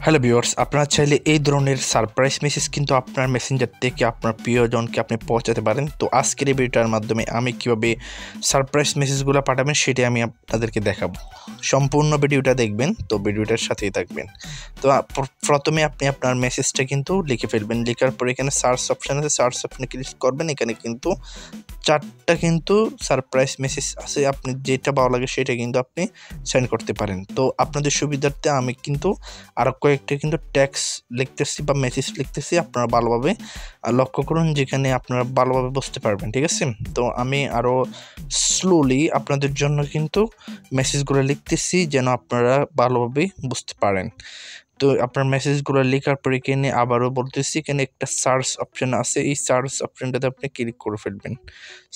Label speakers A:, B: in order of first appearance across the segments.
A: Hello viewers, আপনারা চাইলে এই ধরনের সারপ্রাইজ মেসেজ কিন্তু আপনার মেসেঞ্জার থেকে আপনার প্রিয়জনকে আপনি পৌঁছাতে পারেন। তো আজকের এই ভিডিওটার মাধ্যমে আমি কীভাবে সারপ্রাইজ মেসেজগুলো পাঠাবেন সেটাই আমি আপনাদেরকে দেখাবো। সম্পূর্ণ ভিডিওটা দেখবেন, তো ভিডিওটার সাথেই থাকবেন। তো প্রথমে আপনি আপনার মেসেজটা কিন্তু লিখে ফেলবেন। লেখার পরে এখানে সার্চ অপশান আছে, সার্চ অপশানে ক্লিক করবেন। এখানে কিন্তু 4টা কিন্তু সারপ্রাইজ মেসেজ আছে, আপনি যেটা ভালো লাগে সেটা কিন্তু আপনি সেন্ড করতে পারেন। তো আপনাদের সুবিধার্থে আমি কিন্তু আরও কয়েকটা কিন্তু টেক্সট লিখতেছি বা মেসেজ লিখতেছি, আপনারা ভালোভাবে লক্ষ্য করুন, যেখানে আপনারা ভালোভাবে বুঝতে পারবেন, ঠিক আছে? তো আমি আরও স্লোলি আপনাদের জন্য কিন্তু মেসেজগুলো লিখতেছি যেন আপনারা ভালোভাবে বুঝতে পারেন। তো আপনার মেসেজগুলো লেখার পরে এখানে আবারও বলতেছি, এখানে একটা সার্চ অপশান আছে, এই সার্চ অপশানটাতে আপনি ক্লিক করে ফেলবেন।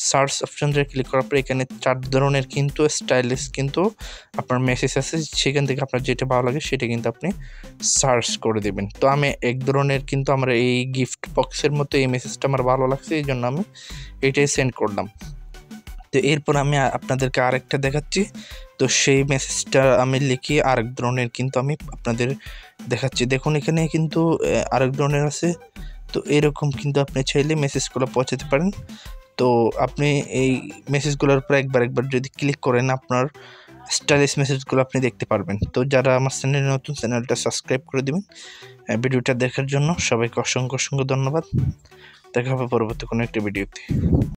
A: সার্চ অপশানটা ক্লিক করার পরে এখানে 4 ধরনের কিন্তু স্টাইলিশ কিন্তু আপনার মেসেজ আছে, সেখান থেকে আপনার যেটা ভালো লাগে সেটা কিন্তু আপনি সার্চ করে দেবেন। তো আমি এক ধরনের কিন্তু আমার এই গিফট বক্সের মতো এই মেসেজটা আমার ভালো লাগছে, এই জন্য আমি এটাই সেন্ড করলাম। তো এরপর আমি আপনাদেরকে আরেকটা দেখাচ্ছি। তো সেই মেসেজটা আমি লিখে আরেক ধরনের কিন্তু আমি আপনাদের দেখাচ্ছি। দেখুন এখানে কিন্তু আরেক ধরনের আছে। তো এরকম কিন্তু আপনি চাইলে মেসেজগুলো পৌঁছাতে পারেন। তো আপনি এই মেসেজগুলোর উপর একবার যদি ক্লিক করেন, আপনার স্টাইলিশ মেসেজগুলো আপনি দেখতে পারবেন। তো যারা আমার চ্যানেলে নতুন, চ্যানেলটা সাবস্ক্রাইব করে দিবেন। ভিডিওটা দেখার জন্য সবাইকে অসংখ্য ধন্যবাদ। দেখা হবে পরবর্তী কোনো একটা ভিডিওতে।